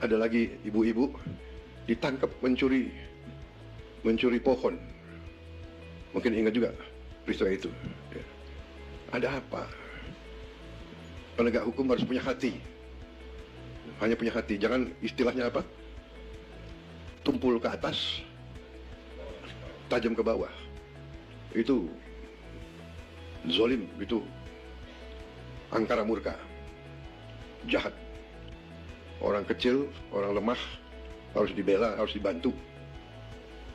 ada lagi ibu-ibu ditangkap mencuri pohon. Mungkin ingat juga peristiwa itu. Ya. Ada apa? Penegak hukum harus punya hati. Hanya punya hati. Jangan istilahnya apa? Tumpul ke atas, tajam ke bawah. Itu zalim, itu angkara murka, jahat. Orang kecil, orang lemah harus dibela, harus dibantu.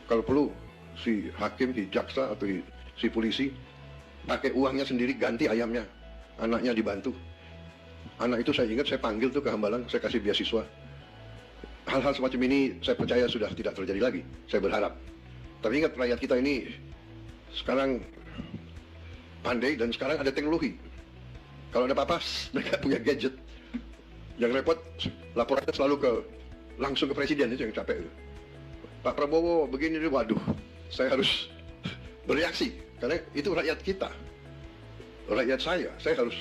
Kalau perlu si hakim, si jaksa atau si polisi pakai uangnya sendiri ganti ayamnya, anaknya dibantu. Anak itu saya ingat saya panggil tuh ke Hambalang, saya kasih beasiswa. Hal-hal semacam ini saya percaya sudah tidak terjadi lagi, saya berharap. Tapi ingat rakyat kita ini sekarang pandai dan sekarang ada teknologi. Kalau ada apa-apa mereka punya gadget. Yang repot laporannya selalu langsung ke presiden, itu yang capek. Pak Prabowo begini, waduh, saya harus bereaksi karena itu rakyat kita, rakyat saya harus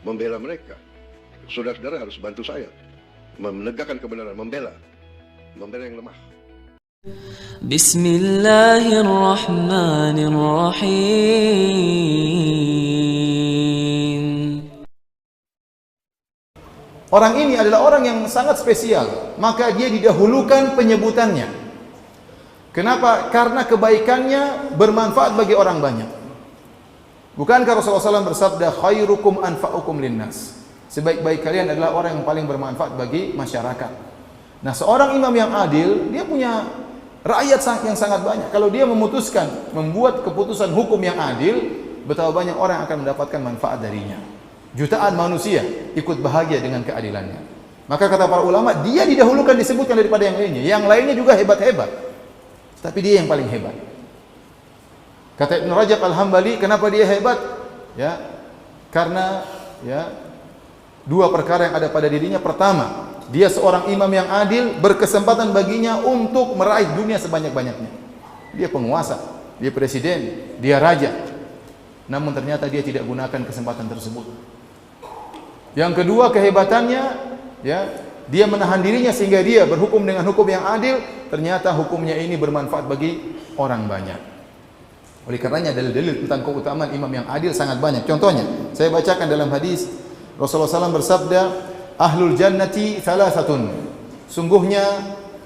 membela mereka. Saudara-saudara harus bantu saya menegakkan kebenaran, membela yang lemah. Bismillahirrahmanirrahim. Orang ini adalah orang yang sangat spesial, maka dia didahulukan penyebutannya. Kenapa? Karena kebaikannya bermanfaat bagi orang banyak. Bukankah Rasulullah SAW bersabda, khairukum anfa'ukum linnas? Sebaik-baik kalian adalah orang yang paling bermanfaat bagi masyarakat. Nah, seorang imam yang adil, dia punya rakyat yang sangat banyak. Kalau dia memutuskan, membuat keputusan hukum yang adil, betapa banyak orang yang akan mendapatkan manfaat darinya. Jutaan manusia ikut bahagia dengan keadilannya. Maka kata para ulama, dia didahulukan disebutkan daripada yang lainnya. Yang lainnya juga hebat-hebat, tapi dia yang paling hebat. Kata Ibn Rajab Al-Hambali, kenapa dia hebat? Ya, karena dua perkara yang ada pada dirinya. Pertama, dia seorang imam yang adil, berkesempatan baginya untuk meraih dunia sebanyak-banyaknya. Dia penguasa, dia presiden, dia raja. Namun ternyata dia tidak gunakan kesempatan tersebut. Yang kedua, kehebatannya, dia menahan dirinya sehingga dia berhukum dengan hukum yang adil. Ternyata hukumnya ini bermanfaat bagi orang banyak. Oleh karenanya dalil-dalil tentang keutamaan imam yang adil sangat banyak. Contohnya, saya bacakan dalam hadis Rasulullah SAW bersabda, ahlul jannati thalathatun. Sungguhnya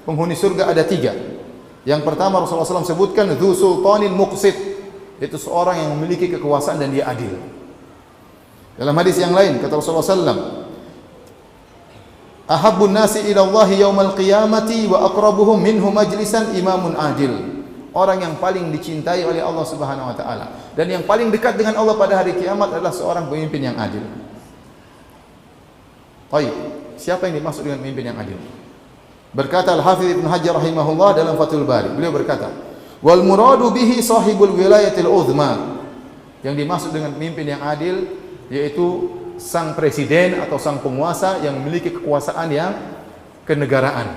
penghuni surga ada 3. Yang pertama Rasulullah SAW sebutkan dzu sultanin muqsit, itu seorang yang memiliki kekuasaan dan dia adil. Dalam hadis yang lain kata Rasulullah SAW, ahabbun nasi ila Allah yaumal qiyamati wa aqrabuhum minhu majlisan imamun adil. Orang yang paling dicintai oleh Allah Subhanahu wa taala dan yang paling dekat dengan Allah pada hari kiamat adalah seorang pemimpin yang adil. Baik, siapa yang dimaksud dengan pemimpin yang adil? Berkata Al-Hafidz Ibnu Hajar rahimahullah dalam Fathul Bari, beliau berkata, wal muradu bihi sahibul wilayatil uzma. Yang dimaksud dengan pemimpin yang adil yaitu sang presiden atau sang penguasa yang memiliki kekuasaan yang kenegaraan.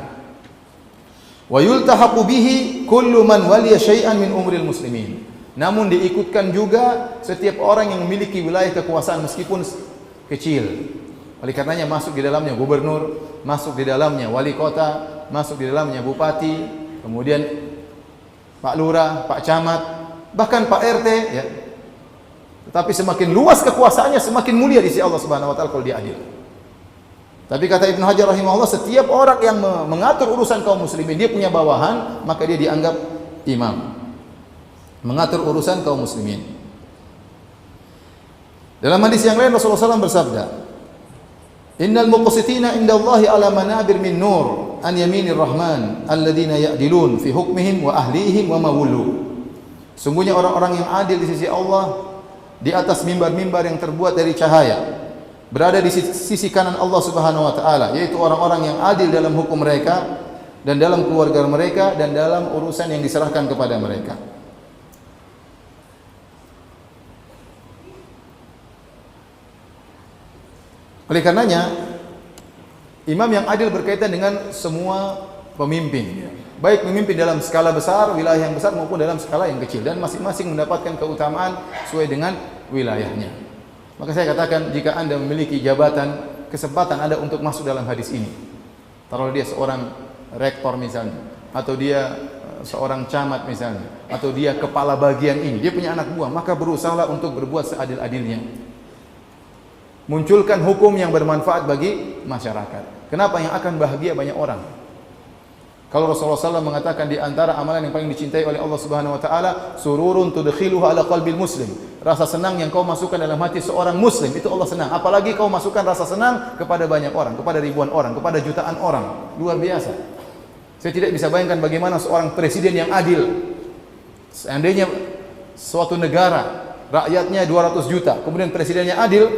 Wa yultahaqu bihi kullu man waliya syai'an min umril muslimin. Namun diikutkan juga setiap orang yang memiliki wilayah kekuasaan meskipun kecil. Oleh karenanya masuk di dalamnya gubernur, masuk di dalamnya wali kota, masuk di dalamnya bupati, kemudian Pak Lurah, Pak Camat, bahkan Pak RT, ya. Tetapi semakin luas kekuasaannya, semakin mulia di sisi Allah Subhanahu wa taala kalau dia adil. Tapi kata Ibnu Hajar rahimahullah, setiap orang yang mengatur urusan kaum muslimin, dia punya bawahan, maka dia dianggap imam. Mengatur urusan kaum muslimin. Dalam hadis yang lain Rasulullah SAW bersabda, innal muqsitina indallahi ala manabir min nur an yaminir rahman alladzina ya'dilun fi hukmihim wa ahlihim wa mawulu. Sungguhnya orang-orang yang adil di sisi Allah di atas mimbar-mimbar yang terbuat dari cahaya, berada di sisi kanan Allah Subhanahu wa taala, yaitu orang-orang yang adil dalam hukum mereka dan dalam keluarga mereka dan dalam urusan yang diserahkan kepada mereka. Oleh karenanya, imam yang adil berkaitan dengan semua pemimpin, baik pemimpin dalam skala besar, wilayah yang besar maupun dalam skala yang kecil, dan masing-masing mendapatkan keutamaan sesuai dengan wilayahnya. Maka saya katakan, jika Anda memiliki jabatan, kesempatan Anda untuk masuk dalam hadis ini. Taruh dia seorang rektor misalnya, atau dia seorang camat misalnya, atau dia kepala bagian ini, dia punya anak buah, maka berusahalah untuk berbuat seadil-adilnya. Munculkan hukum yang bermanfaat bagi masyarakat. Kenapa? Yang akan bahagia banyak orang. Kalau Rasulullah SAW mengatakan di antara amalan yang paling dicintai oleh Allah Subhanahu Wa Taala, sururun tudkhiluhu ala qalbil muslim. Rasa senang yang kau masukkan dalam hati seorang muslim, itu Allah senang. Apalagi kau masukkan rasa senang kepada banyak orang, kepada ribuan orang, kepada jutaan orang. Luar biasa. Saya tidak bisa bayangkan bagaimana seorang presiden yang adil. Seandainya suatu negara rakyatnya 200 juta, kemudian presidennya adil,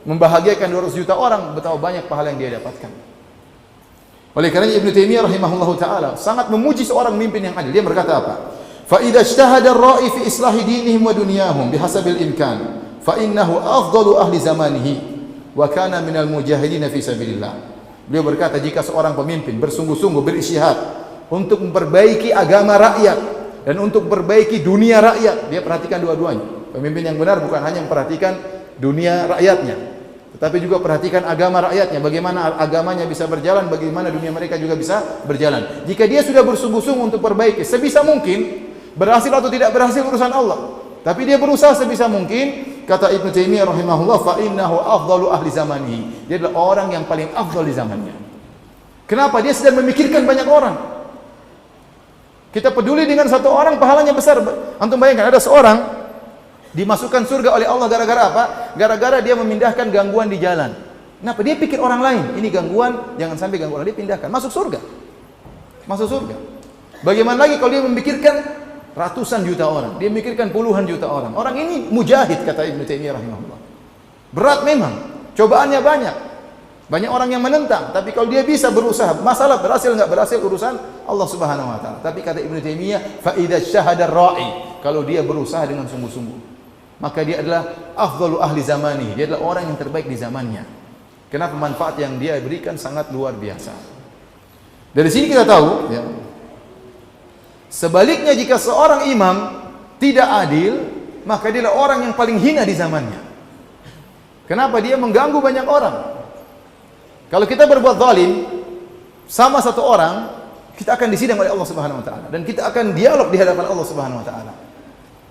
membahagiakan 200 juta orang, betapa banyak pahala yang dia dapatkan. Oleh karena Ibnu Taimiyah rahimahullahu taala sangat memuji seorang pemimpin yang adil. Dia berkata apa? Fa idza ijtahada ar-ra'i fi islahi dinihim wa dunyahum bihasabil imkan, fa innahu afdalu ahli zamanihi wa kana minal mujahidin fi sabilillah. Beliau berkata, jika seorang pemimpin bersungguh-sungguh beristihad untuk memperbaiki agama rakyat dan untuk memperbaiki dunia rakyat, dia perhatikan dua-duanya. Pemimpin yang benar bukan hanya memperhatikan dunia rakyatnya, tetapi juga perhatikan agama rakyatnya, bagaimana agamanya bisa berjalan, bagaimana dunia mereka juga bisa berjalan. Jika dia sudah bersungguh-sungguh untuk perbaiki, sebisa mungkin, berhasil atau tidak berhasil urusan Allah, tapi dia berusaha sebisa mungkin, kata Ibnu Taimiyah rahimahullah, fa innahu afdalu ahli zamanihi. Dia adalah orang yang paling afdal di zamannya. Kenapa? Dia sedang memikirkan banyak orang. Kita peduli dengan satu orang, pahalanya besar. Antum bayangkan, ada seorang dimasukkan surga oleh Allah gara-gara apa? Gara-gara dia memindahkan gangguan di jalan. Kenapa? Dia pikir orang lain, ini gangguan, jangan sampai gangguan orang, dia pindahkan, masuk surga. Masuk surga. Bagaimana lagi kalau dia memikirkan ratusan juta orang, dia memikirkan puluhan juta orang. Orang ini mujahid, kata Ibnu Taimiyah rahimahullah. Berat memang, cobaannya banyak. Banyak orang yang menentang, tapi kalau dia bisa berusaha, masalah berhasil enggak berhasil urusan Allah Subhanahu wa taala. Tapi kata Ibnu Taimiyah, fa idza syahada ar-ra'i, kalau dia berusaha dengan sungguh-sungguh, maka dia adalah afdalu ahli zamani. Dia adalah orang yang terbaik di zamannya. Kenapa? Manfaat yang dia berikan sangat luar biasa. Dari sini kita tahu, ya, sebaliknya jika seorang imam tidak adil, maka dia adalah orang yang paling hina di zamannya. Kenapa? Dia mengganggu banyak orang. Kalau kita berbuat zalim sama satu orang, kita akan disidang oleh Allah Subhanahu wa taala, dan kita akan dialog di hadapan Allah Subhanahu wa taala.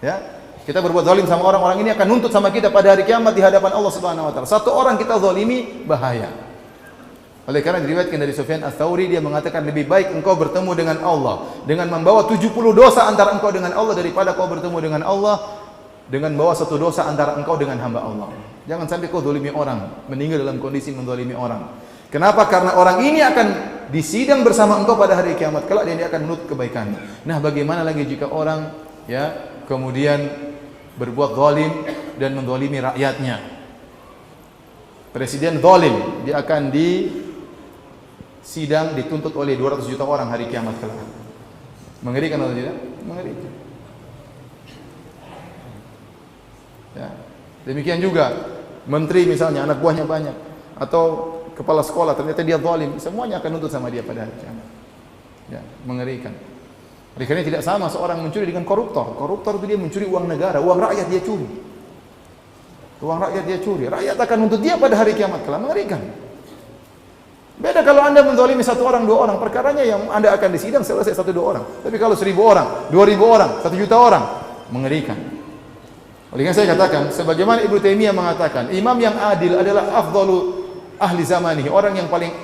Ya. Kita berbuat zalim sama orang ini akan nuntut sama kita pada hari kiamat di hadapan Allah Subhanahu wa taala. Satu orang kita zalimi bahaya. Oleh karena diriwayatkan dari Sufyan Ats-Tsauri, dia mengatakan lebih baik engkau bertemu dengan Allah dengan membawa 70 dosa antara engkau dengan Allah daripada kau bertemu dengan Allah dengan membawa satu dosa antara engkau dengan hamba Allah. Jangan sampai kau zalimi orang, meninggal dalam kondisi menzalimi orang. Kenapa? Karena orang ini akan disidang bersama engkau pada hari kiamat kelak, dan dia akan menuntut kebaikannya. Nah, bagaimana lagi jika orang ya kemudian berbuat zalim dan menzalimi rakyatnya. Presiden zalim, dia akan disidang, dituntut oleh 200 juta orang hari kiamat kelak. Mengerikan atau tidak? Mengerikan. Ya. Demikian juga menteri misalnya, anak buahnya banyak, atau kepala sekolah ternyata dia zalim, semuanya akan nuntut sama dia pada hari kiamat. Ya, mengerikan. Oleh karena tidak sama seorang mencuri dengan koruptor. Koruptor itu dia mencuri uang negara, uang rakyat dia curi. Uang rakyat dia curi. Rakyat akan menuntut dia pada hari kiamat kelak, mengerikan. Beda kalau Anda menzalimi satu orang, dua orang, perkaranya yang Anda akan disidang selesai 1-2 orang. Tapi kalau 1000 orang, 2000 orang, 1 juta orang, mengerikan. Oleh karena saya katakan, sebagaimana Ibnu Taimiyah mengatakan, imam yang adil adalah afdalu ahli zamanihi, orang yang paling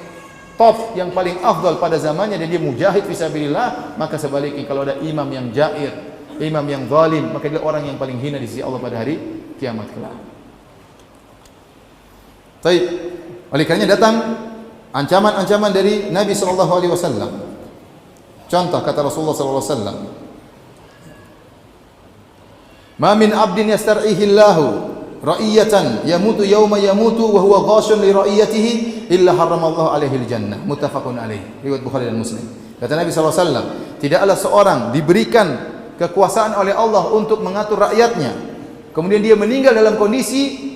top, yang paling afdal pada zamannya, dan dia mujahid fisabilillah. Maka sebaliknya, kalau ada imam yang jair, imam yang zalim, maka dia orang yang paling hina di sisi Allah pada hari kiamat kelak. Baik. Oleh karenanya datang ancaman-ancaman dari Nabi sallallahu alaihi wasallam. Contoh kata Rasulullah sallallahu alaihi wasallam, "Ma min 'abdin yastar'ihi Allahu ra'iyatan yamutu yawma yamutu wa huwa ghashun li ra'iyatihi illa haramallahu alaihi al-jannah." Muttafaqun alaih. Riwayat Bukhari dan Muslim. Kata Nabi sallallahu alaihi wasallam, tidaklah seorang diberikan kekuasaan oleh Allah untuk mengatur rakyatnya, kemudian dia meninggal dalam kondisi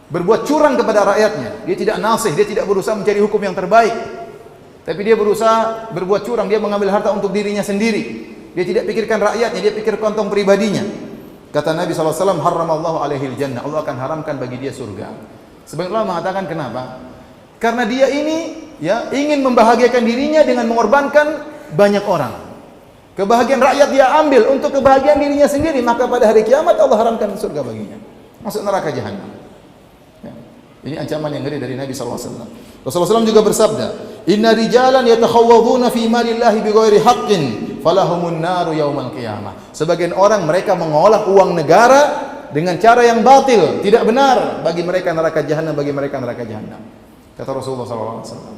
berbuat curang kepada rakyatnya. Dia tidak nasih, dia tidak berusaha mencari hukum yang terbaik, tapi dia berusaha berbuat curang, dia mengambil harta untuk dirinya sendiri. Dia tidak pikirkan rakyatnya, dia pikir kantong pribadinya. Kata Nabi SAW, haramallahu alaihil jannah, Allah akan haramkan bagi dia surga. Sebagian ulama mengatakan kenapa? Karena dia ini ya, ingin membahagiakan dirinya dengan mengorbankan banyak orang. Kebahagiaan rakyat dia ambil untuk kebahagiaan dirinya sendiri, maka pada hari kiamat Allah haramkan surga baginya. Masuk neraka jahanam. Ya. Ini ancaman yang ngeri dari Nabi SAW. Rasulullah SAW juga bersabda, "Inna rijalan yatakhawwaduna fi malillahi bighairi haqqin, falahumun naru yaumal qiyamah." Sebagian orang mereka mengolah uang negara dengan cara yang batil, tidak benar, bagi mereka neraka jahanam, bagi mereka neraka jahanam. Kata Rasulullah SAW.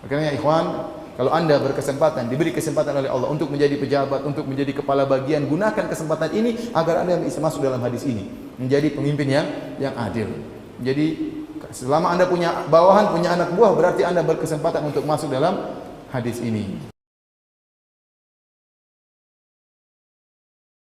Makanya ikhwan, kalau Anda berkesempatan, diberi kesempatan oleh Allah untuk menjadi pejabat, untuk menjadi kepala bagian, gunakan kesempatan ini agar Anda bisa masuk dalam hadis ini, menjadi pemimpin yang adil. Jadi selama Anda punya bawahan, punya anak buah, berarti Anda berkesempatan untuk masuk dalam hadis ini.